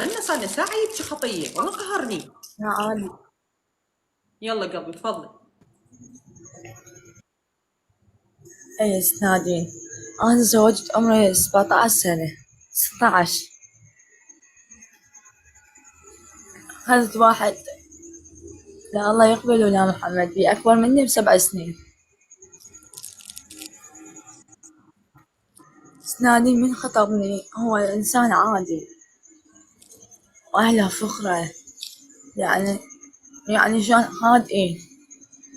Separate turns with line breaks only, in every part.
عندنا صار لنا ساعة يبكي خطية والله قهرني.
يا عالي.
يلا قلبي تفضلي.
اي اسنادين. انا تزوجت عمري 17 سنة، 16. اخذت واحد، لا الله يقبله يا محمد، بي اكبر مني ب7 سنين. اسنادين من خطبني هو انسان عادي واهله فقرة، يعني شلون هادئين.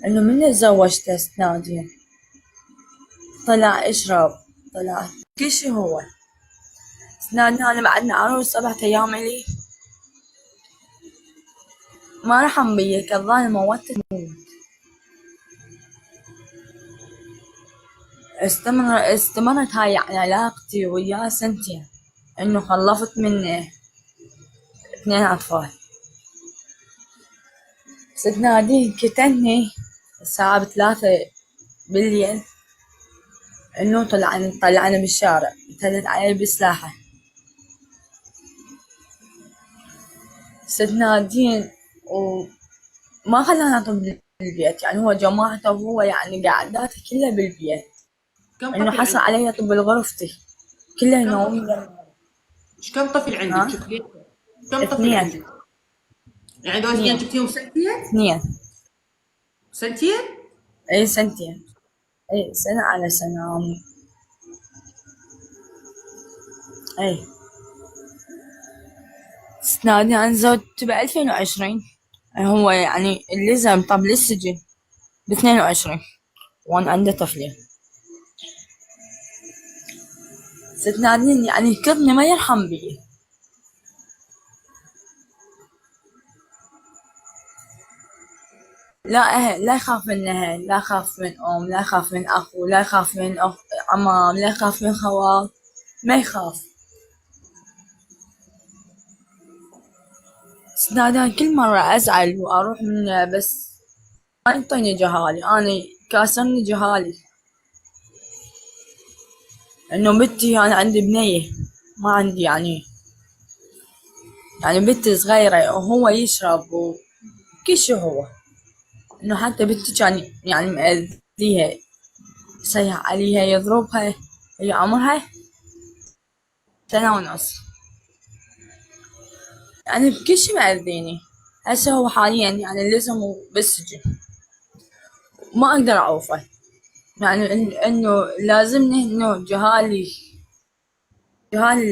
انه من تزوجته اسنادين طلع اشرب، طلع كل شي. هو اسنادين انا بعدنا عروس 4 ايام الي، ما رحم بيا، كظاني موتت. استمرت هاي يعني علاقتي وياه سنتين، انه خلفت منه 2 اطفال. ست نادين كتني الساعة 3 بالليل، انه طلعني بالشارع، اعتدت علي بسلاحه. ست نادين وما خلانا نطب بالبيت، يعني هو جماعته وهو يعني قعداته كلها بالبيت،
كم
انه
طفل
حصل
عندك؟
علي طب بغرفتي كلها
كم
نومي.
طفل؟ كم طفل عندك؟
ها،
شوف كم طفل
2.
عندك؟ يعني دول اثنين
2.
جبتيهم سنتين؟
2.
سنتين؟
اي سنتين، اي سنة على سنة. اي سنادي عن زوجته ب2020، هو يعني اللزم طب للسجن ب22، وأنا عنده طفلين. ست نادين يعني كرني ما يرحم بي. لا أهل، لا يخاف من أهل، لا يخاف من أم، لا يخاف من أخو، لا يخاف من عمام، لا يخاف من خوال، ما يخاف. سنادان كل مرة أزعل وأروح منه، بس ما يعطيني جهالي، أنا كاسرني جهالي. إنه بنتي أنا عندي بنية، ما عندي يعني بنتي صغيرة وهو يشرب وكل شي. هو إنه حتى بنتي كان يعني مأذيها، يصيح عليها، يضربها، هي عمرها 1.5 سنة، يعني بكل شي مأذيني. هسه هو حاليا يعني لزمه بالسجن، ما أقدر أعوفه، يعني إنه لازمني، إنه جهالي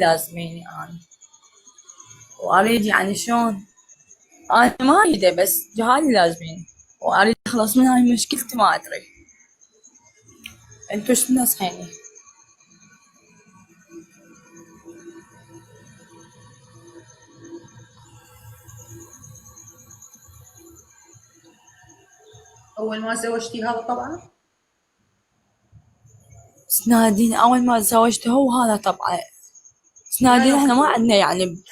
لازميني أنا، وأريد يعني شلون. أنا ما أريده، بس جهالي لازميني، وأريد أخلص من هاي مشكلتي. ما أدري انتو شو تنصحيني؟
اول ما زوجتي هذا طبعا؟
سنادين أول ما تزوجت هو هذا طبعا.
يا
سنادين
يوم
احنا ما
تزوجتي
عندنا يعني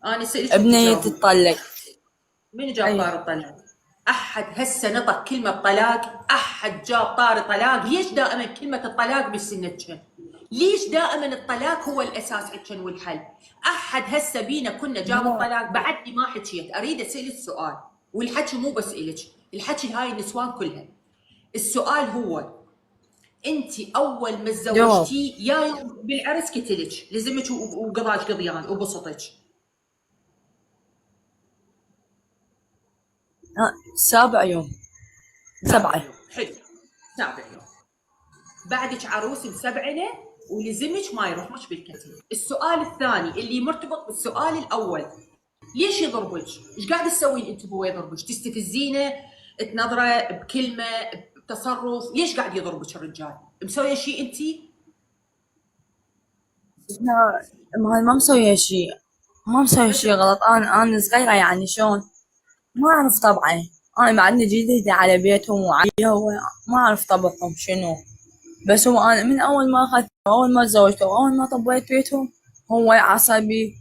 انا اسالك انت
بنية
جاوبي.
تتطلق.
من جاب
أي
طار الطلاق؟ احد هسه نطق كلمه طلاق؟ احد جاب طار طلاق؟ ليش دائما كلمه الطلاق بسنتكن؟ ليش دائما الطلاق هو الاساس عندكن والحل؟ احد هسه بينا كنا جاب
لا،
الطلاق؟ بعدني ما حكيت، اريد اسالك سؤال، والحكي مو بس الك، الحكي هاي النسوان كلها. السؤال هو، انت اول ما
جواب.
تزوجتي يا يوم بالعرس كتلك لزمك وقضاش قضيان وبسطك؟
7 يوم.
سابع
7.
يوم، حلو. سابع يوم بعدك عروس مسبعنه ولزمك ما يروحوش بالكتل. السؤال الثاني اللي مرتبط بالسؤال الاول، ليش يضربك؟ ايش قاعد تسوين انت بهو يضربك؟ تستفزينه، تنظره بكلمه، بتصرف؟ ليش قاعد يضربك الرجال؟ مسويه شيء انت؟
لا، ما مسوية شي، ما مسوية
انت
شي غلط. أنا صغيرة، يعني شلون ما أعرف طبعا. أنا بعدني جديدة على بيتهم وعليها، ما أعرف طبعهم شنو. بس هو أنا من أول ما أخذت، أول ما تزوجت وأول ما طبيت بيتهم، هو عصبي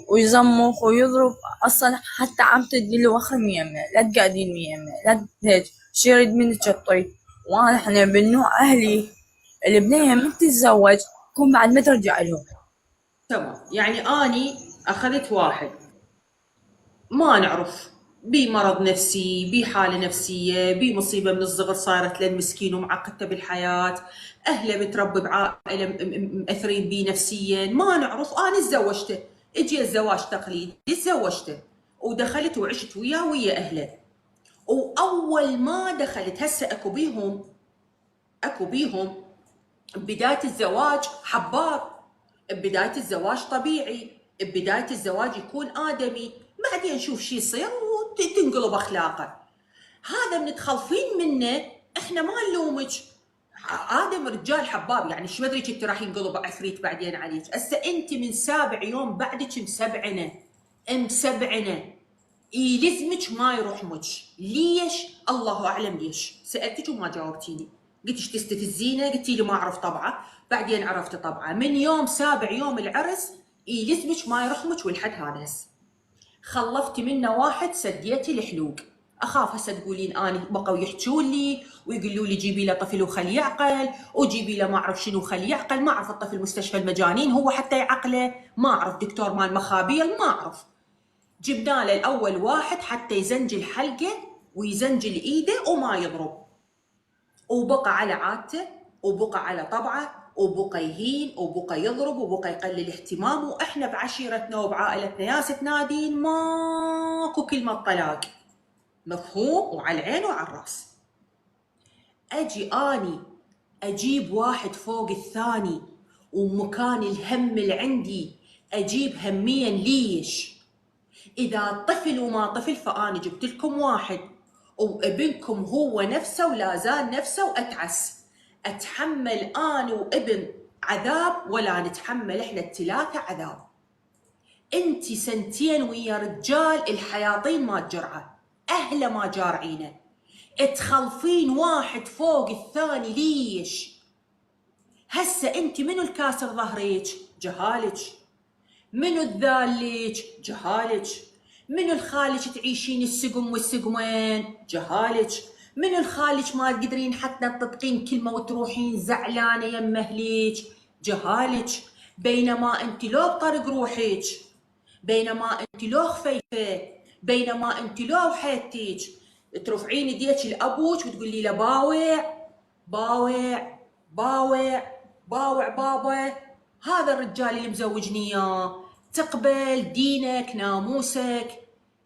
ويزمخ ويضرب. أصلا حتى عمته تقول له وخر ميمة، لا تقعدين ميمة، لا هيك شي يريد منك تطي. وأنا إحنا بالنوع أهلي البنية من تتزوج تكون بعد ما ترجع لهم.
تمام، يعني اني اخذت واحد ما نعرف بي مرض نفسي، بي حالة نفسية، بي مصيبة من الصغر صارت له المسكين ومعقدته بالحياة، أهله متربي بعائلة مأثرين بيه نفسيا، ما نعرف. أنا تزوجته، اجي الزواج تقليدي، تزوجته ودخلت وعشت وياه ويا أهله. وأول ما دخلت هسه أكو بيهم ببداية الزواج حباب، ببداية الزواج طبيعي، ببداية الزواج يكون آدمي، بعدين نشوف شي يصير وتنقلب أخلاقه. هذا من تخلفين منه احنا ما نلومك. آدم رجال حباب، يعني شو مدري كنت راح ينقلب عفريت بعدين عليك. هسه انت من 7 يوم بعدك مسبعنه يلزمك ما يروحمك. ليش؟ الله اعلم ليش. سالتك وما جاوبتيني، قلت ايش تستفزينه؟ قلتي لي ما اعرف طبعه، بعدين عرفت طبعه. من يوم 7 يوم العرس يلزمك ما يرحمك والحد هذا. هسه خلفتي منه واحد سديتي الحلوق. اخاف هسه تقولين اني بقوا يحجون لي ويقولوا لي جيبي له طفل وخليه يعقل، وجيبي له ما اعرف شنو خليه يعقل. ما اعرف الطفل مستشفى المجانين هو حتى يعقله، ما اعرف دكتور مال مخابيل، ما اعرف. جبنا له الاول واحد حتى يزنجل حلقه ويزنجل ايده وما يضرب، وبقى على عادته وبقى على طبعه وبقى يهين وبقى يضرب وبقى يقلل اهتمامه. واحنا بعشيرتنا وبعائلتنا يا ست نادين ماكو كلمه طلاق، مفهوم؟ وعلى العين وعلى الراس. اجي اني اجيب واحد فوق الثاني، ومكان الهم اللي عندي اجيب هميا. ليش؟ اذا طفل وما طفل فاني جبت لكم واحد وابنكم هو نفسه ولا زال نفسه واتعس. اتحمل انا وابن عذاب ولا نتحمل احنا الثلاثه عذاب؟ انتي سنتين ويا رجال الحياطين ما تجرعه، اهله ما جارعينه، تخلفين واحد فوق الثاني. ليش؟ هسه انتي منو الكاسر ظهريك؟ جهالك. منو الذالك؟ جهالك. منو الخالك تعيشين السقم والسقمين؟ جهالك. منو الخالك ما تقدرين حتى تنطقين كلمه وتروحين زعلانه يم اهليك؟ جهالك. بينما انت لو بطرق روحك، بينما انت لو خفيفه، بينما انت لو حياتك ترفعين يديك لابوك وتقولي له باوع باوع باوع باوع بابا. هذا الرجال اللي مزوجني اياه، تقبل دينك ناموسك.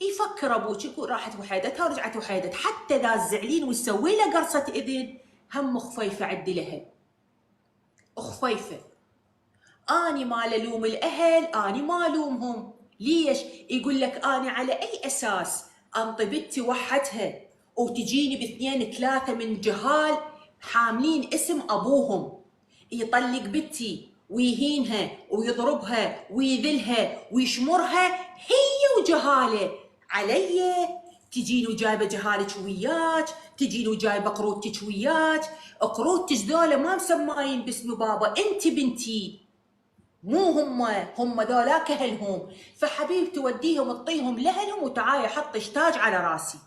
يفكر ابوك يقول راحت وحيدتها ورجعت وحيدت، حتى اذا تزعلين وتسوي له قرصه اذن هم خفيفه عدي لها، خفيفه. اني ما الوم الاهل، اني ما الومهم. ليش؟ يقول لك اني على اي اساس انطي بنتي وحدها وتجيني باثنين ثلاثه من جهال حاملين اسم ابوهم، يطلق بنتي ويهينها ويضربها ويذلها ويشمرها هي وجهاله علي؟ تجين وجايبه جهالك وياك، تجين وجايبه قروتك وياك. قروتك ذولا ما مسماين باسم بابا، انت بنتي مو هم ذولاك اهلهم. فحبيبتي وديهم اعطيهم لاهلهم وتعالي حطي تاج على راسي.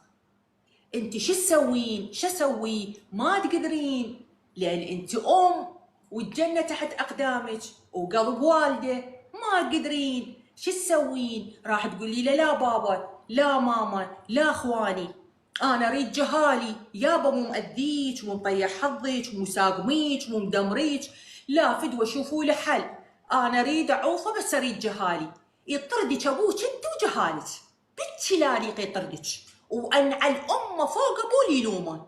انت شو تسوين؟ شو اسوي؟ ما تقدرين، لان انت والجنه تحت اقدامك وقلب والده، ما تقدرين. شو تسوين؟ راح تقولي له لا بابا لا ماما لا اخواني، انا اريد جهالي. يابا مو مأذيك مو مطيح حظك مو ساقميك مو مدمريك، لا فدوه شوفوا له حل. انا اريد اعوفه بس اريد جهالي. يطردك ابوك انت وجهالك، بالشلاليق يطردك، وانعى الامه فوق ابوه يلومه.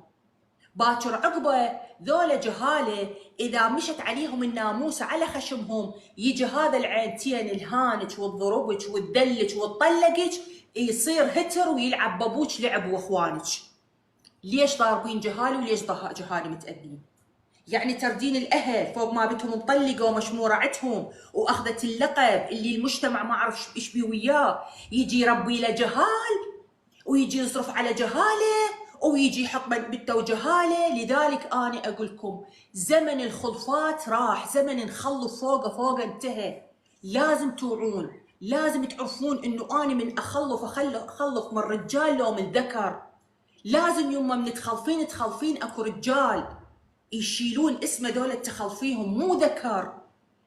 باكر عقبه ذولا جهاله اذا مشت عليهم الناموسه على خشمهم، يجي هذا العينتين الهانج وتضربك وتدلك وتطلقك، يصير هتر ويلعب بابوك لعب واخوانك. ليش ضاربين جهالي وليش جهالي متأذين؟ يعني تردين الاهل فوق ما بتهم مطلقه ومشموره عندهم واخذت اللقب اللي المجتمع ما عرف ايش بيه وياه، يجي يربي له جهال ويجي يصرف على جهاله ويجي يحط بنته وجهاله. لذلك انا اقول لكم زمن الخلفات راح، زمن نخلف فوقه انتهى. لازم توعون، لازم تعرفون انه انا من اخلف من رجال لو من ذكر. لازم يوم من تخلفين اكو رجال يشيلون اسمه دولة تخلفيهم مو ذكر.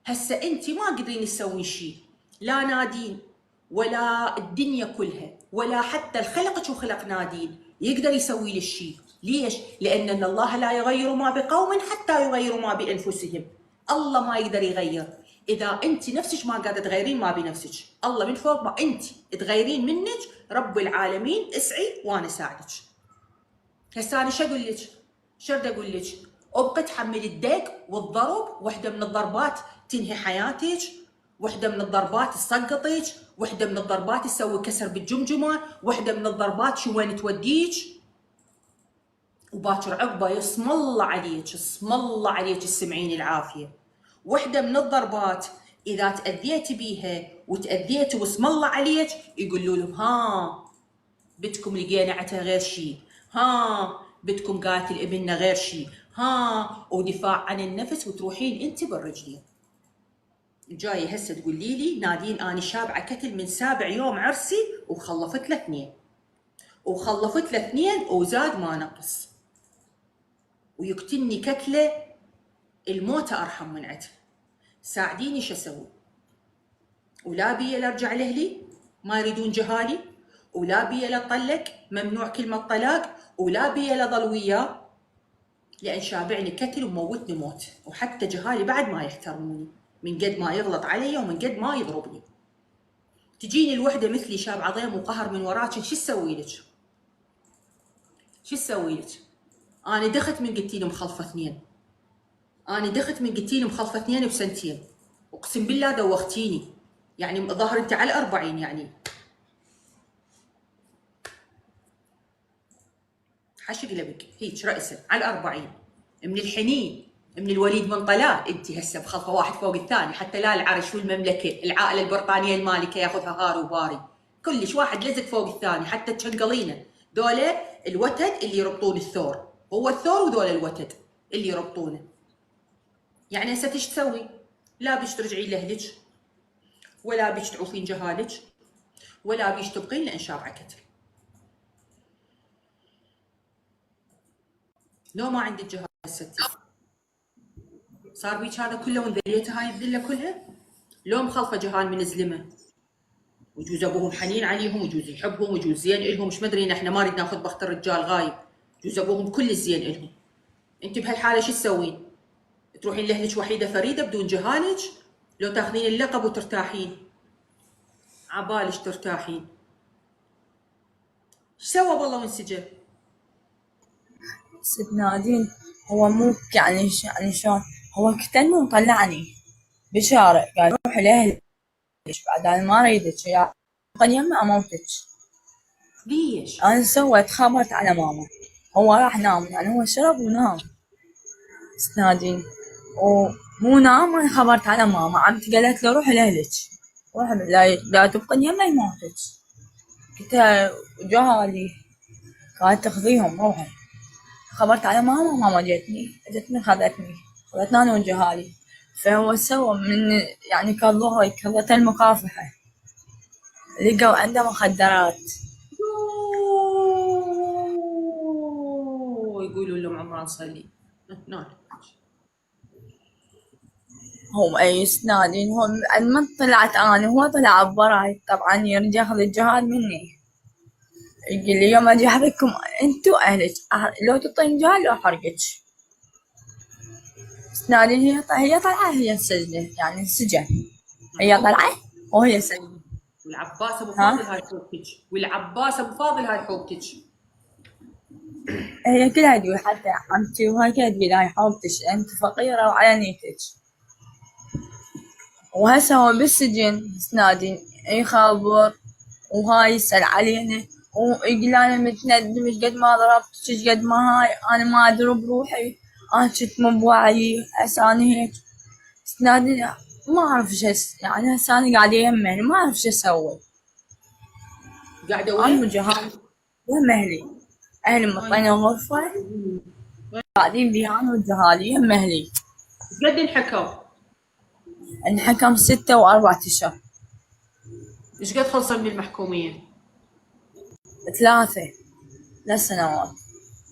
هسه انتي ما قدرين تسوين شي، لا نادين ولا الدنيا كلها ولا حتى الخلق شو خلق نادين يقدر يسوي لي الشيء. ليش؟ لأن الله لا يغير ما بقوم حتى يغيروا ما بأنفسهم. الله ما يقدر يغير. إذا أنت نفسك ما قاعدة تغيرين ما بنفسك، الله من فوق ما أنت تغيرين منك، رب العالمين اسعي وأنا ساعدك. هسه أنا شو أقول لك؟ شو بدي أقول لك؟ أبقى تحمل الدق والضرب، وحدة من الضربات تنهي حياتك، وحدة من الضربات تسقطك، وحدة من الضربات تسوي كسر بالجمجمة، وحدة من الضربات شو وين توديك، وباكر عقبه اسم الله عليك، اسم الله عليك تسمعين العافية. وحدة من الضربات إذا تأذيت بيها وتأذيت واسم الله عليك يقولوا لهم ها بدكم لقينا عتها غير شيء، ها بدكم قاتل ابننا غير شيء، ها ودفاع عن النفس، وتروحين انت بالرجلين. جاي هسه تقولي لي نادين اني شابعه كتل من 7 يوم عرسي وخلفت له 2، وخلفت له 2 وزاد ما نقص، ويقتلني كتله الموت ارحم من عتها. ساعديني شو اسوي؟ ولا بيا لارجع لاهلي ما يريدون جهالي، ولا بيا لطلق ممنوع كلمه طلاق، ولا بيا لظل وياه لان شابعني كتل وموتني موت، وحتى جهالي بعد ما يحترموني من قد ما يغلط علي ومن قد ما يضربني. تجيني الوحده مثلي شاب عظيم وقهر من وراك، شو اسوي لك؟ شو اسوي لك؟ انا دخت من قلتي لي مخلفه 2، انا دخت من قلتي لي مخلفه 2 بسنتين، اقسم بالله دوختيني، يعني ظهر انت على 40 يعني حش قلبك هيك رأسه على 40 من الحنين، من الوليد من طلال. انت هسه بخلفه واحد فوق الثاني، حتى لا العرش والمملكه العائله البريطانيه المالكه ياخذها هاري وباري، كلش واحد لزق فوق الثاني، حتى تشنقلينه دولة الوتد اللي يربطون الثور، هو الثور ودول الوتد اللي يربطونه. يعني هسه ايش تسوي؟ لا بيش ترجعين لاهلك، ولا بيش تعوفين جهالك، ولا بيش تبقين لان شابعه كتل. لو ما عندك جهال هسه صار بيك هذا كله وانذليته هاي الذله كلها؟ لو مخلفه جهال من زلمه، ويجوز ابوهم حنين عليهم، ويجوز يحبهم، ويجوز زين الهم، مش مدري احنا ما نريد ناخذ بخت الرجال غايب، يجوز ابوهم كل الزين الهم. انت بهالحاله شو تسوين؟ تروحين لاهلك وحيده فريده بدون جهالك، لو تاخذين اللقب وترتاحين؟ عبالش ترتاحين. ايش سوى بالله وانسجن؟
ست نادين هو مو يعني شلون، هو كتلني وطلعني بشارع قال روح لأهلك، بعد أنا ما أريدك يا قد يما أموتك.
ليش؟
أنا سويت خبرت على ماما، هو راح نام يعني هو شرب ونام ست نادين، ومو نام أنا خبرت على ماما، عمتي قالت له روح لأهلك، روح لا تبقى يما يموتك. قلت لها جهالي قالت تخذيهم روحي، خبرت على ماما، ماما جتني خذتني أنا وجهالي. فهو سوى من يعني كالظهر كذا المكافحة، لقوا عنده مخدرات.
يقولوا لهم عمران صلي نعم.
هو أي سنادين هو ما طلعت أنا، هو طلع براي طبعا يرجع ياخذ الجهاد مني، يقول لي يوم أجي أحرقكم أنتو أهلك، لو تعطين جهاد لو أحرقك. سنادين هي طلعة هي السجن يعني السجن، هي طلعة وهي سجن.
والعباس ابو فاضل هاي حوبتك، والعباس ابو فاضل هاي حوبتك.
هي كلها تقول حتى عمتي وهاي كلها تقول هاي حوبتك انت فقيرة وعلى نيتك. وهسه هو بالسجن سنادين يخبر وهاي يسأل علينا ويقول انا متندم ايش قد ما ضربتك ايش قد ما هاي، انا ما اضرب روحي انا كنت مو بوعي هسه انا هيك. سنادين ما اعرف ايش يعني هسه انا قاعدة يمه ما اعرف ايش اسوي.
قاعده
انا
وين؟
وجهال يم اهلي مطينا غرفة قاعدين بيها انا وجهالي يم اهلي.
قد انحكم؟
انحكم 6 و4 اشهر.
ايش قد خلصوا من المحكوميه؟
3 سنوات.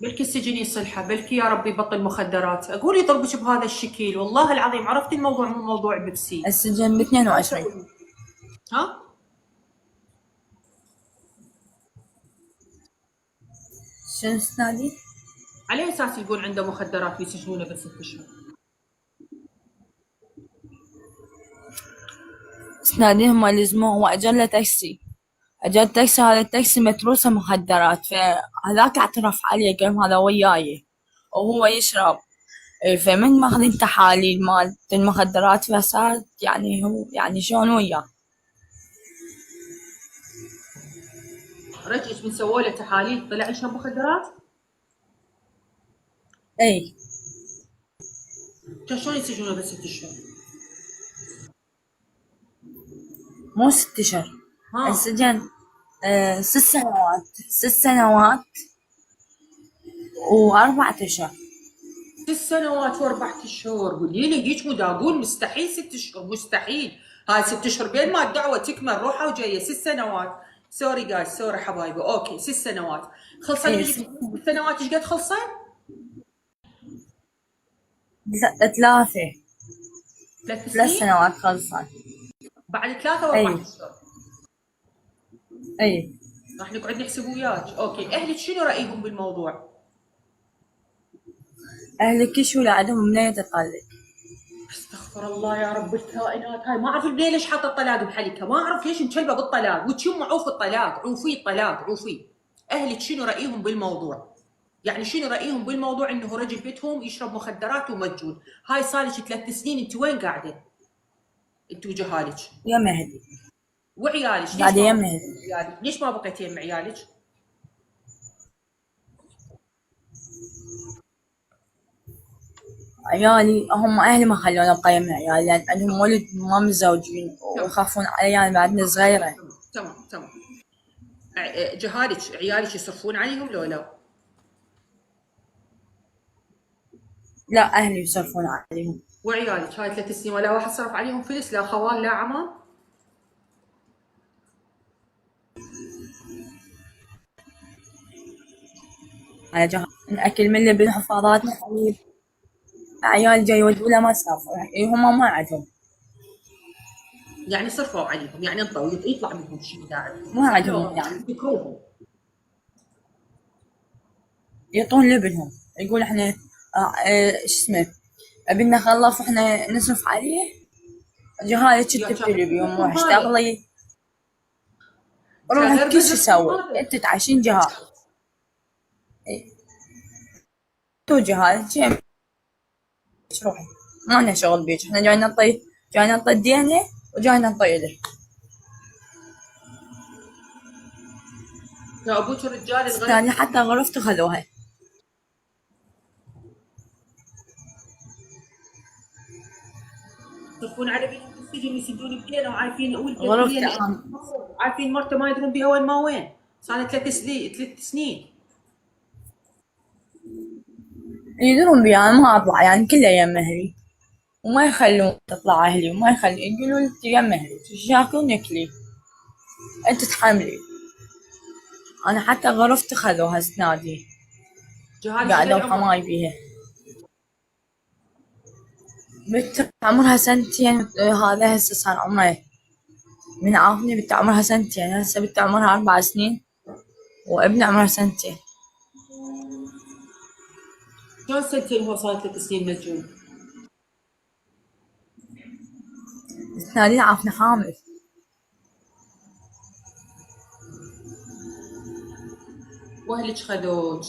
بلكي السجن يصلحه، بلكي يا ربي يبطل مخدرات. اقول يضربك بهذا الشكل، والله العظيم عرفت الموضوع مو موضوع بيبسي.
السجن ب 22.
ها؟
شنو استاذي؟
على اساس يقول عنده مخدرات ويسجنونه بس 6 اشهر؟
استاذي هم لزموه، هو اجر له تاكسي، اجر تاكسي، هذا التاكسي متروسه مخدرات، فهذاك اعترف عليه قال هذا وياي وهو يشرب. فمن ماخذين تحاليل مالت المخدرات فصار يعني هو يعني شلون وياه.
رجعت من سووا له تحاليل طلع يشرب مخدرات؟
اي
كان شلون يسجنونه بس 6 اشهر؟
مو 6 اشهر،
ها
السجن 6 سنوات، 6 سنوات و4 اشهر.
6 سنوات و4 اشهر. قولي لي هيك مداقون؟ مستحيل 6 اشهر، مستحيل. هاي 6 اشهر بين ما الدعوه تكمل روحه وجايه 6 سنوات. سوري جايز، سوري حبايبي، اوكي 6 سنوات. خلصنا
اي
من 6 سنوات ايش قد خلصن؟
3
3
3
سنين؟
سنوات خلصان.
بعد 3 و4
اي
اشهر
اي.
راح نقعد نحسب وياك. اوكي، اهلك شنو رايهم بالموضوع؟
اهلك شو لعدهم منين تطلق؟
استغفر الله يا رب الكائنات. هاي ما اعرف البنيه ليش حاطه الطلاق بحلقها، ما اعرف ليش مكلبه بالطلاق وتشم عوف الطلاق، عوفي الطلاق عوفي. اهلك شنو رايهم بالموضوع؟ يعني شنو رايهم بالموضوع انه رجل بيتهم يشرب مخدرات ومجنون؟ هاي صار لك 3 سنين، انت وين قاعده؟ انت وجهالك
يا مهدي
وعيالك، ليش
بعد
ما
يا
بقيتي
مهدي.
يم عيالك؟ ليش ما بقيتي يم عيالك؟
عيالي هم اهلي ما خلوني ابقى يم عيالي لان عندهم ولد ما متزوجين
تمام
ويخافون علي يعني بعدني صغيرة.
تمام. جهالك عيالك يصرفون عليهم لو لا؟
لا اهلي يصرفون عليهم.
وعيالك هاي 3 سنين ولا واحد صرف عليهم فلس؟ لا خوال لا عمام؟
على جهة الاكل من اللي بالحفاظات حليب، عيال جاي يودوا له مصرف هم ما عندهم،
يعني صرفوا عليهم، يعني انطوا يطلع منهم شيء داعي،
ما
صح لو
عندهم
غلط؟
يعني
يذكروهم.
يعطون لابنهم، يقول احنا شو اسمه ابننا خلص واحنا نصرف عليه. جهالي
يا
كنت
كان
بتلبي روح
بزنسهم هذا،
اشتغلي،
كان
روح
غير
كل شي
بزنسهم
سوي
هذا.
انت تعيشين جهال. تو جهال جيم روحي ما لنا شغل بيك، احنا جاي نعطي الديانة وجاي نعطي له.
يا ابوك الرجال الغريب
استاذي حتى غرفته خذوها.
يصرفون على بنتهم بالسجن ويسدون بدينه وعارفين ولده
غرفتي
كليا، عارفين مرته ما يدرون بها وين ما وين. صار 3 سنين 3 سنين.
يدرون بي انا ما اطلع يعني كله يم اهلي وما يخلون تطلع اهلي وما يخلون، يقولوا لي يم اهلي شاكون يكلي انت تحملي. انا حتى غرفتي خذوها سنادي
جهال ايش قد
قاعدة
عمرها؟
وحماي بيها. بنت عمرها سنتين هذا هسه صار عمره من عافني، بنت عمرها سنتين هسه، بنت عمرها 4 سنين وابن عمره سنتين.
شلون سنتين وهو صار 3 سنين مسجون؟
نادين عافني حامل.
واهلك خذوك،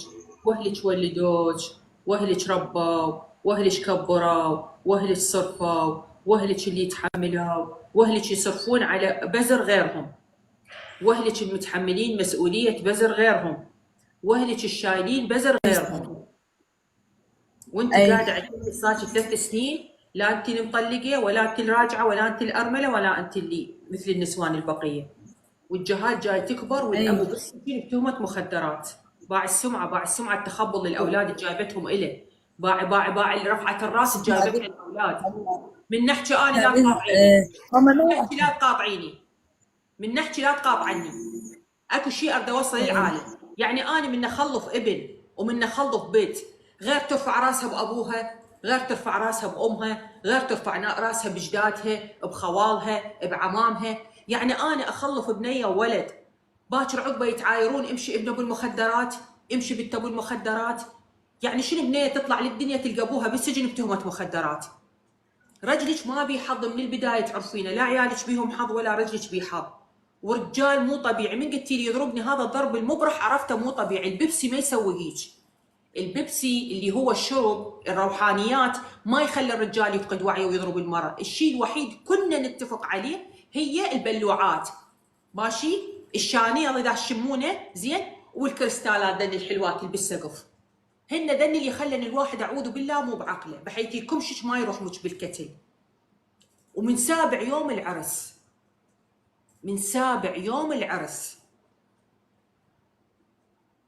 واهلك ولدوك، واهلك ربوا، واهلك كبروا، واهلك صرفوا، واهلك اللي يتحملوا، واهلك يصرفون على بزر غيرهم، واهلك المتحملين مسؤولية بزر غيرهم، واهلك الشايلين بزر غيرهم. وانت
اي
قاعدة عندك صار 3 سنين، لا انت المطلقة ولا انت الراجعة ولا انت الأرملة ولا انت اللي مثل النسوان البقية. والجهال جاي تكبر
اي
والابو بالسجن بتهمه مخدرات. باع السمعه، باع السمعه، التخبل للاولاد اللي جايبتهم اليه. باع رفعه الراس اللي جايبتها الاولاد. من نحكي انا لا تقاطعيني،
هم
من
ما
نحكي لا تقاطعيني، من نحكي لا تقاطعني. اكو شيء اريد اوصل للعالم. يعني انا من اخلف ابن ومن اخلف بيت، غير ترفع راسها بابوها، غير ترفع راسها بامها، غير ترفع راسها بجدادها، بخوالها، بعمامها. يعني انا اخلف بنيه وولد، باكر عقبه يتعايرون امشي ابن ابو المخدرات. امشي بالتبو المخدرات. يعني شنو بنية تطلع للدنيا تلقى ابوها بالسجن بتهمة مخدرات؟ رجلك ما بيه حظ من البداية تعرفينه، لا عيالك بيهم حظ ولا رجلك بيه حظ. ورجال مو طبيعي، من قلتي لي يضربني هذا الضرب المبرح عرفته مو طبيعي. البيبسي ما يسوي هيك. البيبسي اللي هو الشرب الروحانيات ما يخلي الرجال يفقد وعيه ويضرب المرأة. الشيء الوحيد كنا نتفق عليه هي البلوعات، ماشي، الشاني الله اذا تشمونه زين، والكريستالات ذن الحلوات اللي بالسقف، هن ذن اللي يخلن الواحد اعوذ بالله مو بعقله بحيث يكمشش ما يروح بالكتل. ومن سابع يوم العرس، من سابع يوم العرس،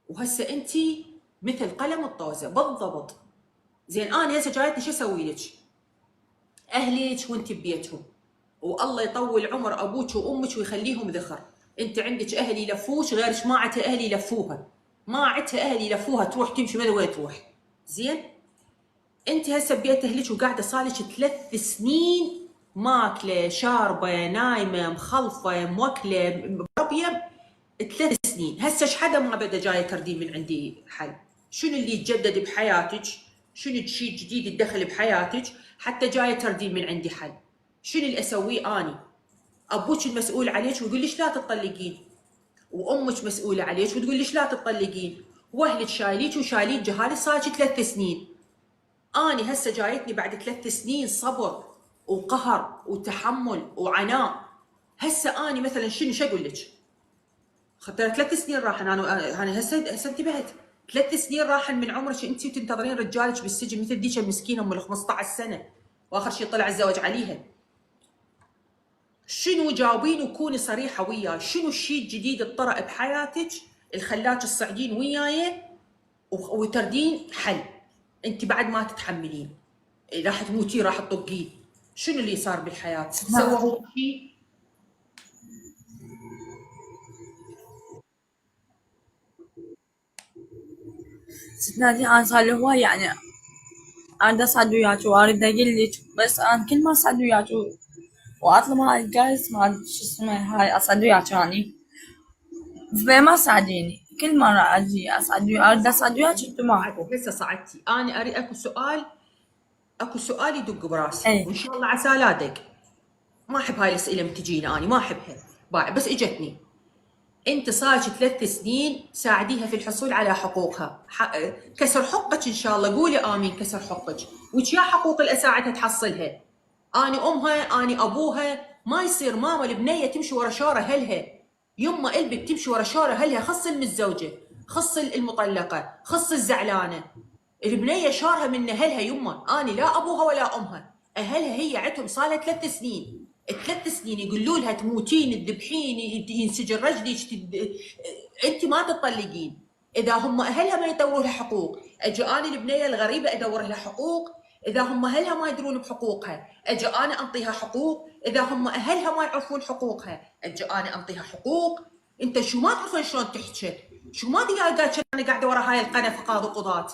وهسه انتي مثل قلم الطوزه بالضبط. زين انا هسه جايتني شو اسوي لك؟ اهلك وانت ببيتهم، والله يطول عمر ابوك وامك ويخليهم ذخر. انت عندك اهل يلفوش، غيرك ما عندها اهل يلفوها، ما عندها اهل يلفوها تروح تمشي ما وين تروح. زين انت هسه ببيت اهلك وقاعده صالك 3 سنين ماكله شاربه نايمه مخلفه موكله مربيه 3 سنين. هسه ايش حدا ما بدا جايه تردين من عندي حل؟ شنو اللي يتجدد بحياتك؟ شنو الشيء الجديد الدخل بحياتك حتى جايه تردين من عندي حل؟ شنو اللي اسويه اني؟ ابوك المسؤول عليك ويقول ليش لا تطلقين، وامك مسؤوله عليك وتقول ليش لا تطلقين، واهلك شايليك وشايلين جهالك صارت 3 سنين. اني هسه جايتني بعد 3 سنين صبر وقهر وتحمل وعناء. هسه اني مثلا شنو اقول لك؟ ترى 3 سنين راحن. انا هسه انتبهت، 3 سنين راحن من عمرك انت وتنتظرين رجالك بالسجن مثل ذيك المسكينه ام ال 15 سنه واخر شيء طلع الزواج عليها. شنو جاوبين وكوني صريحه وياي، شنو الشيء الجديد اللي طرأ بحياتك اللي خلاك تصعدين وياي وتردين حل؟ انت بعد ما تتحملين راح تموتين راح تطقين. شنو اللي صار بالحياه؟ سوى هو شيء؟
ست نادين أنا صار لي هواي يعني أريد أصعد وياك وأريد أقول لك، بس أنا كل ما أصعد وياك وأطلب هاي الجايز ما أدري شو اسمه هاي أصعد وياك أني ما صعديني. كل مرة أجي أصعد أريد أصعد وياك أنتو ما.
هسه صعدتي. انا اريد اكو سؤال يدق براسي
أي.
وان شاء الله عسى لا دق. ما احب هاي الاسئله من تجيني، انا ما احبها باع، بس اجتني. انت صارك 3 سنين ساعديها في الحصول على حقوقها، كسر حقك ان شاء الله، قولي امين كسر حقك. وش يا حقوق اللي اساعدها تحصلها؟ اني امها اني ابوها. ما يصير ماما البنيه تمشي ورا شوره اهلها، يما البت تمشي ورا شوره اهلها، خص المتزوجه، خص المطلقه، خص الزعلانه. البنيه شارها من اهلها يما، اني لا ابوها ولا امها، اهلها هي عندهم صار 3 سنين. 3 سنين يقولوا لها تموتين تذبحين ينسجن رجلك انت ما تطلقين. اذا هم اهلها ما يدوروا لها حقوق، اجي انا البنيه الغريبه ادور لها حقوق. اذا هم اهلها ما يدرون بحقوقها اجي انا انطيها حقوق. اذا هم اهلها ما يعرفون حقوقها اجي انا انطيها حقوق. انت شو ما تعرفين شلون تحكي؟ شو ما قالت انا قاعده ورا هاي القناه قاضي قضاة؟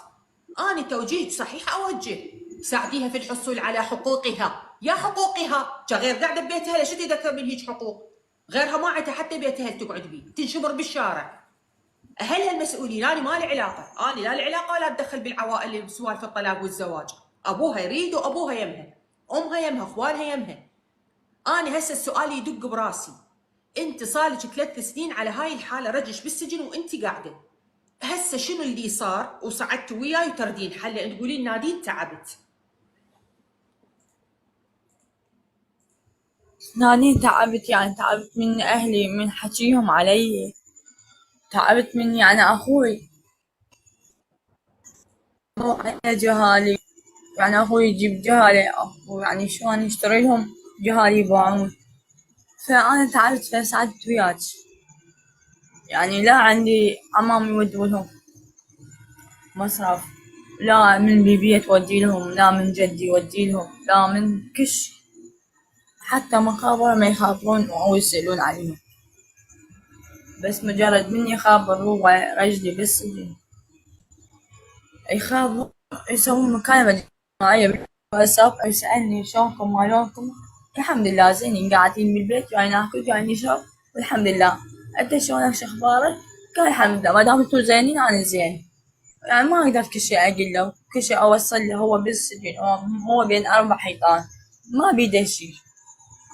أنا توجيهك صحيح أوجه، ساعديها في الحصول على حقوقها. يا حقوقها غير قاعدة ببيتها، ليش تذكر من هيك حقوق؟ غيرها ما عندها حتى بيتها تقعد بيه، تنشبر بالشارع. أهلها المسؤولين، أنا ما لي علاقة، أنا لا لي علاقة ولا أتدخل بالعوائل بسوالف الطلاق والزواج. أبوها يريد وأبوها يمها، أمها يمها، أخوانها يمها. أنا هسه السؤال يدق براسي، أنت صارلك 3 سنين على هاي الحالة، رجلك بالسجن وأنت قاعدة. هسه شنو اللي صار وصعدت وياي وتردين حل لان تقولين نادين تعبت؟
نادين تعبت يعني تعبت من أهلي من حكيهم علي، تعبت من يعني أخوي على جهالي، يعني أخوي يجيب جهالي يعني شلون يشتري لهم جهالي يباعون. فأنا تعبت فسعدت وياك يعني لا عندي عمام يودوا لهم مصرف، لا من بيبية تودي لهم، لا من جدي يودي لهم، لا من كش حتى مقابر ما يخاطرون أو يسألون عليهم، بس مجرد من يخابر هو رجلي بالسجن يخابر يسوون مكالمة معايا بالواتساب يسألني شلونكم مالونكم. الحمد لله زينين قاعدين بالبيت جاي ناكل جاي نشرب والحمد لله. انت شلونك شو اخبارك؟ قال الحمد لله ما دام انتوا زينين انا زين. يعني ما اقدر كل شيء اقول له، كل شيء اوصل له، هو بالسجن، هو بين 4 حيطان، ما بيده شيء.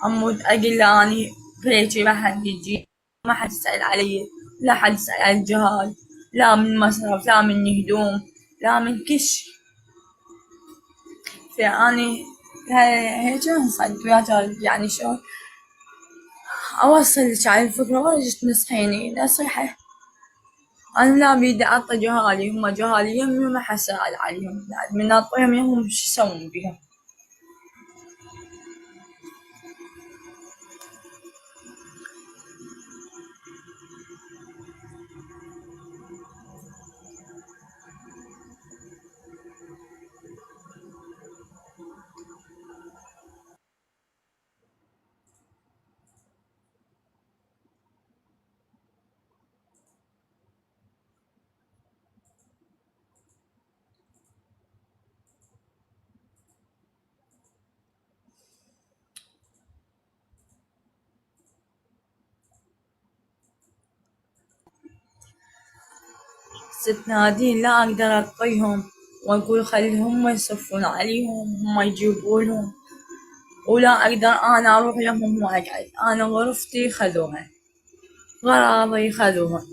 عمود اقول له اني بهيجي ما حد يجي، ما حد يسأل علي، لا حد يسأل عن الجهال، لا من مصرف، لا من هدوم، لا من كل شيء. فأني هيك انصدت ويا جاري، يعني شلون اوصل لك على الفكرة ولا جيت تنصحيني نصيحة. أنا لا بيدي أعطي جهالي، هم جهالي يمي وما حسأل عليهم، بعد من أعطيهم يمهم شو يسوون بيهم. ست نادين لا أقدر أعطيهم، وأقول خليهم يصفون عليهم هم يجيبولهم، ولا أقدر أنا أروح لهم وأقعد. أنا غرفتي خذوها، غراضي خذوها،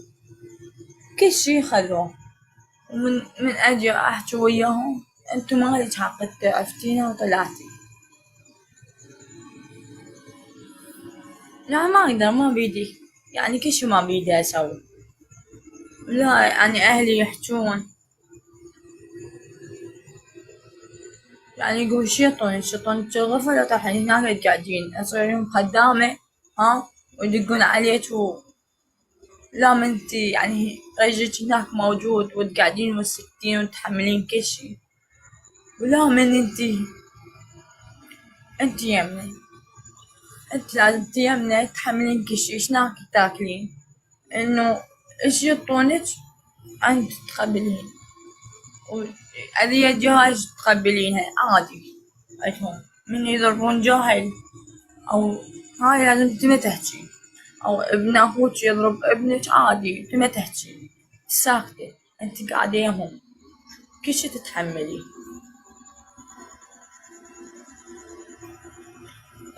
كل شي خذوه، ومن أجي أحكي وياهم أنتو مالك حق عفتينا وطلعتي. لا ما أقدر، ما بيدي، يعني كل شي ما بيدي أسوي. لا يعني أهلي يحجون، يعني يقول شيطان الغرفة لا تروحين هناك قاعدين أصير لهم خدامة، ها، ويدقون عليك لا ما انتي يعني رجلك هناك موجود وتقعدين وتسكتين وتحملين كل شي، ولا من انتي يمني، انت لازم تيمني تحملين كل شي، شناك تاكلين، انه ايش يعطونك انت تقبلين، وأذية جاهل تقبلينها عادي. عندهم من يضربون جاهل أو هاي لازم انت ما تحجي، أو ابن أخوك يضرب ابنك عادي انت ما تحجي، ساكتة انت قاعدة يمهم كل شي تتحملي.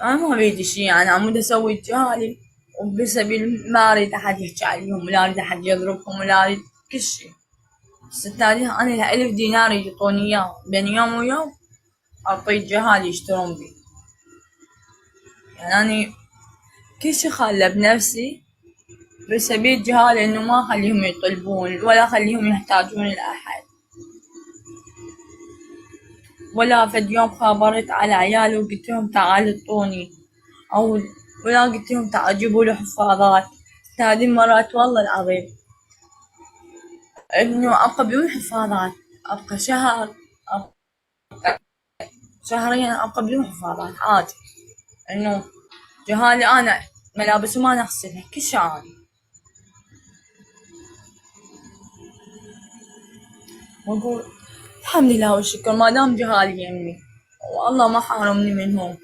أنا ما بيدي شي، أنا عمود أسوي جهالي، وبسبيل ما أريد أحد يحكي عليهم، ولا أريد أحد يضربهم، ولا أريد كل شي. الستة أنا لها 1000 دينار يعطوني إياه بين يوم ويوم، أعطي جهالي يشترون بي. يعني أني كل شي خالة بنفسي بسبيل جهالي، إنه ما أخليهم يطلبون ولا أخليهم يحتاجون لأحد، ولا فد يوم خابرت على عيالي وقلت لهم تعالوا اعطوني، أو ولا قلت لهم تعالوا جيبوا له حفاظات. هذه المرات والله العظيم إنه أبقى بدون حفاظات، أبقى شهر، أبقى شهرين، أبقى بدون حفاظات عادي، إنه جهالي أنا ملابس ما نغسلها كل شي عادي. وأقول الحمد لله والشكر ما دام جهالي يمي، والله ما حارمني منهم.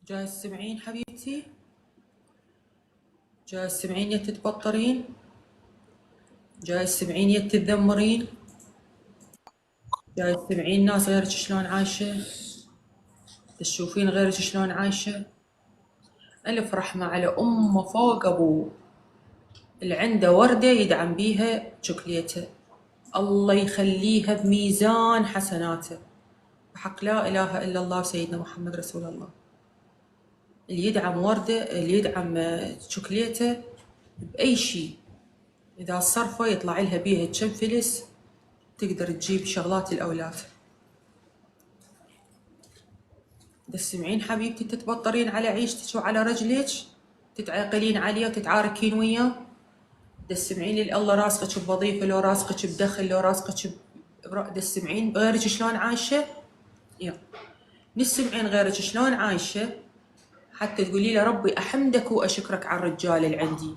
جاي تسمعين حبيبتي؟ جاي تسمعين يا تتبطرين؟ جاي تسمعين يا تتذمرين؟ جاي تسمعين ناس غيرك شلون عايشة؟ تشوفين غيرك شلون عايشة؟ ألف رحمة على أمه فوق أبوه اللي عنده وردة يدعم بيها شوكليته، الله يخليها بميزان حسناته بحق لا إله إلا الله سيدنا محمد رسول الله. اللي يدعم وردة، اللي يدعم شوكليته بأي شيء، إذا صرفه يطلع لها بيها كم فلس تقدر تجيب شغلات الأولاد. تسمعين حبيبتي تتبطرين على عيشتك وعلى رجلك، تتعاقلين عليه وتتعاركين وياه. تسمعين لي الله راسقك بوظيفة، لو راسقك بدخل، لو راسقك تسمعين غيرك شلون عايشة. يا نسمعين غيرك شلون عايشة حتى تقولي له ربي أحمدك وأشكرك على الرجال اللي عندي،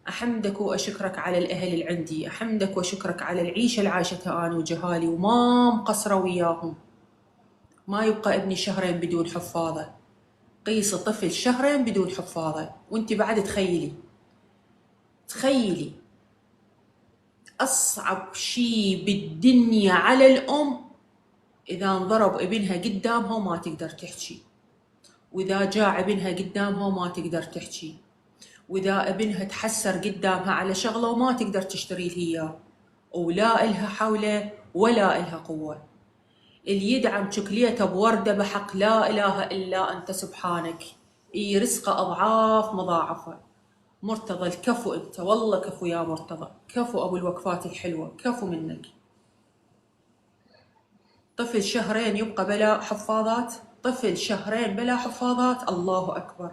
أحمدك وأشكرك على الأهل اللي عندي، أحمدك وأشكرك على العيشة اللي عايشتها أنا وجهالي وما مقصرة وياهم، ما يبقى ابني شهرين بدون حفاظة. قيس طفل شهرين بدون حفاظة، وانت بعد تخيلي أصعب شي بالدنيا على الأم إذا انضرب ابنها قدامها وما تقدر تحكي، وإذا جاع ابنها قدامها وما تقدر تحكي، وإذا ابنها تحسر قدامها على شغلة وما تقدر تشتري له إياه، ولا إلها حولة ولا إلها قوة. اللي يدعم شكليته بوردة بحق لا إله إلا أنت سبحانك رزقه أضعاف مضاعفة. مرتضى الكفو أنت، والله كفو يا مرتضى، كفو أبو الوقفات الحلوة، كفو منك. طفل شهرين يبقى بلا حفاضات، طفل شهرين بلا حفاضات، الله أكبر.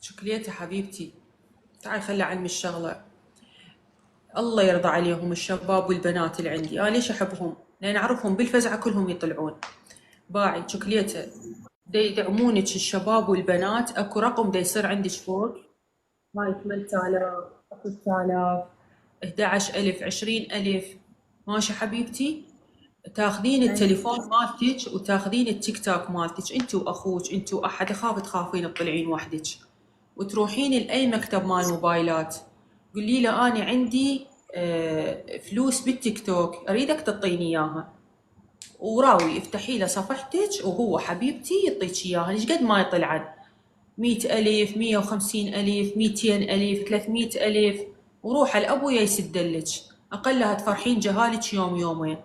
شكليتها حبيبتي، تعالي خلي علمي الشغلة. الله يرضى عليهم الشباب والبنات اللي عندي، أنا ليش أحبهم؟ لأن أعرفهم بالفزعة كلهم يطلعون. باعي شكليته دا يدعمونك الشباب والبنات، اكو رقم دا يصير عندك فوق، هاي 8000 6000 11000 20000. ماشي حبيبتي؟ تاخذين
أي.
التليفون مالتك وتاخذين التيك توك مالتك انت واخوك، انت واحد، اخاف تخافين تطلعين وحدك، وتروحين لاي مكتب مال موبايلات، قولي له انا عندي فلوس بالتيك توك اريدك تعطيني اياها، وراوي افتحي له صفحتك وهو حبيبتي يعطيك اياها. ايش قد ما يطلعن 100,000 150,000 200,000 300,000، وروح الأبويا يسدلك، أقلها تفرحين جهالك يوم يومين،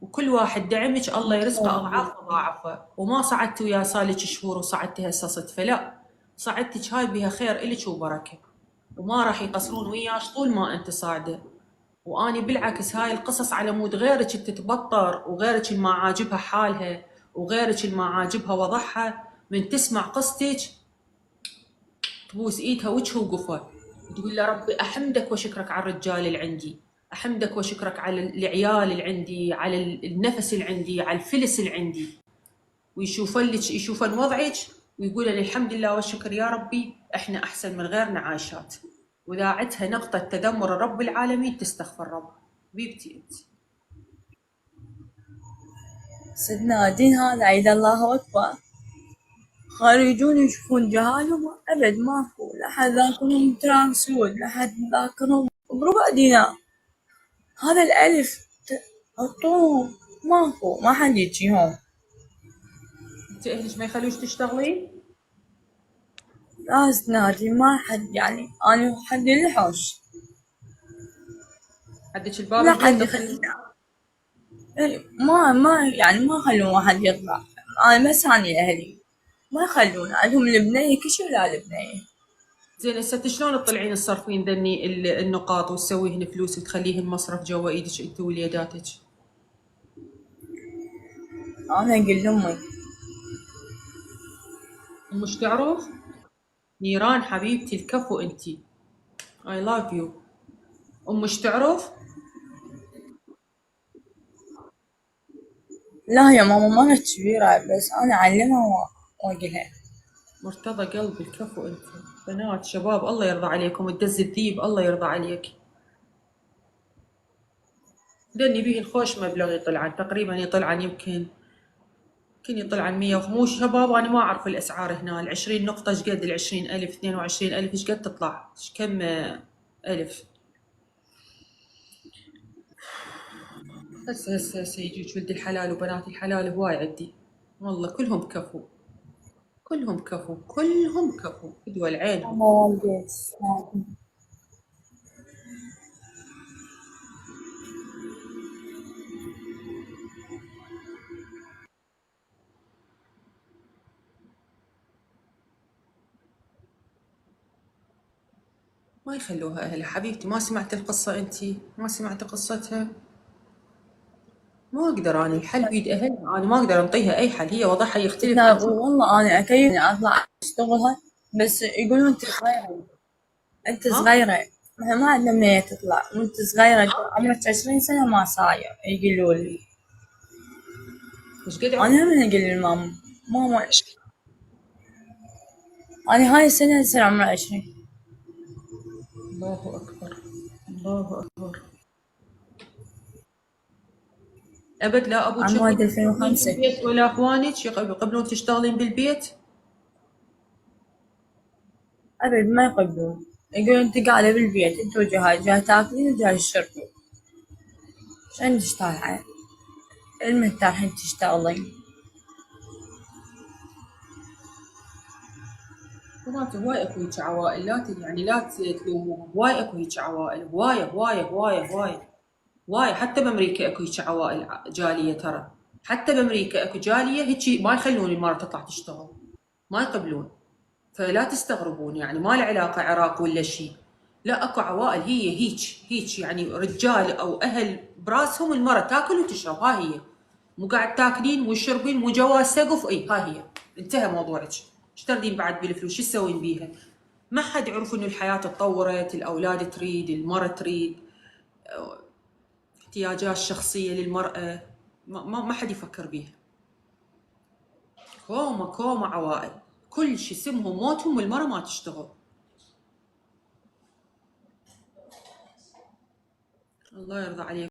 وكل واحد دعمك الله يرزقه أضعاف مضاعفة. وما صعدت وياه صالك شهور وصعدتي هسه صدفة، لا، صعدتك هاي بها خير إلك وبركة، وما راح يقصرون وياش طول ما أنت صاعدة. وأني بالعكس هاي القصص على مود غيرك تتبطر، وغيرك ما عاجبها حالها، وغيرك ما عاجبها وضعها، من تسمع قصتك تبوس ايدها وجهه وقفه، وتقول له ربي احمدك واشكرك على الرجال اللي عندي، احمدك واشكرك على العيال اللي عندي، على النفس اللي عندي، على الفلس اللي عندي. يشوفن وضعك ويقولن الحمد لله والشكر يا ربي، احنا احسن من غيرنا عايشات. واذا عدتها نقطة تذمر رب العالمين تستغفر رب. حبيبتي انت.
سيدنا الدين هذا عيد الله أكبر، خارجون يشوفون جهالهم أبد ماكو، لحد ذاكرهم ترانسود، لحد ذاكرهم بربع دينار. هذا الألف حطوهم ماكو، ما حد يجيهم.
انت اهلك ما يخلوش تشتغلين؟
ناس نادي ما حد، يعني أنا حد الحوش،
عندك الباب
لا
البيت
حد يخلينا. إيه، ما يعني ما يخلون واحد يطلع. أنا بس أنا أهلي ما يخلون، عندهم البنية كل شي لا البنية.
زين هسه شلون تطلعين تصرفين ذني النقاط وتسويهن فلوس وتخليهن مصرف جوا ايدك انت وليداتك؟
أنا أقول لأمي
مش تعرف؟ نيران حبيبتي الكفو انتي، I love you. مش تعرف؟
لا يا ماما ما كبيرة، بس أنا أعلمها وأقولها.
مرتضى قلبي الكفو انتي، بنات شباب الله يرضى عليكم، تدز الذيب الله يرضى عليك. دني به الخوش مبلغ يطلعن تقريبا، يطلعن يمكن يطلعن 100 مو شباب، انا ما اعرف الاسعار هنا. ال20 نقطة ايش قد؟ ال20,000 22,000 ايش قد تطلع؟ كم الف؟ هسه يجيك ولد الحلال وبنات الحلال هواي عندي، والله كلهم كفو، كلهم كفو، كلهم كفو، دول عينهم.
ماما والديك
ما يخلوها أهلها حبيبتي. ما سمعت القصة أنتي؟ ما سمعت قصتها؟ ما أقدر أنا، الحل بيد أهلها، أنا ما أقدر أنطيها أي حل، هي وضعها يختلف
لا
عن كل.
والله أنا أكيد إني أطلع أشتغلها، بس يقولون تخيل انت
ها؟
صغيرة، ما عندنا منين تطلع وانت صغيرة عمرك 20 سنة ما صاير يقولوا لي.
ايش قد
انا
عمرك؟
من اقول لماما ماما انا هاي السنة يصير عمري 20.
الله اكبر، الله اكبر. ابد لا ابوك
انا مواليد
يقبلون تشتغلين
2005.
بالبيت ولا اخوانك يقبلون تشتغلين بالبيت؟
ابد ما يقبلون، يقولون انت قاعدة بالبيت انت وجهاي جاي تاكلين وجاي تشربين، شو طالعة المتى الحين تشتغلين.
بنات هواي اكو هيك عوائل، يعني لا تلوموهم، هواي اكو هيك عوائل، هواي هواي هواي هواي هواي. حتى بامريكا اكو هيك عوائل جاليه ترى، حتى بامريكا اكو جاليه هيك ما يخلون المراه تطلع تشتغل، ما يقبلون. فلا تستغربون، يعني ما له علاقه عراق ولا شيء، لا اكو عوائل هي هيك يعني رجال او اهل براسهم المراه تاكل وتشرب، ها هي مو قاعد تاكلين وتشربين مو جواز سقف، اي ها هي انتهى موضوعك. ايش تردين بعد بالفلوس؟ شو تسوين بيها؟ ما حد يعرف انه الحياه تطورت، الاولاد تريد، المراه تريد، احتياجات الشخصيه للمراه ما حد يفكر بيها. كوما عوائل كل شيء اسمهم موتهم والمراه ما تشتغل. الله يرضى عليك.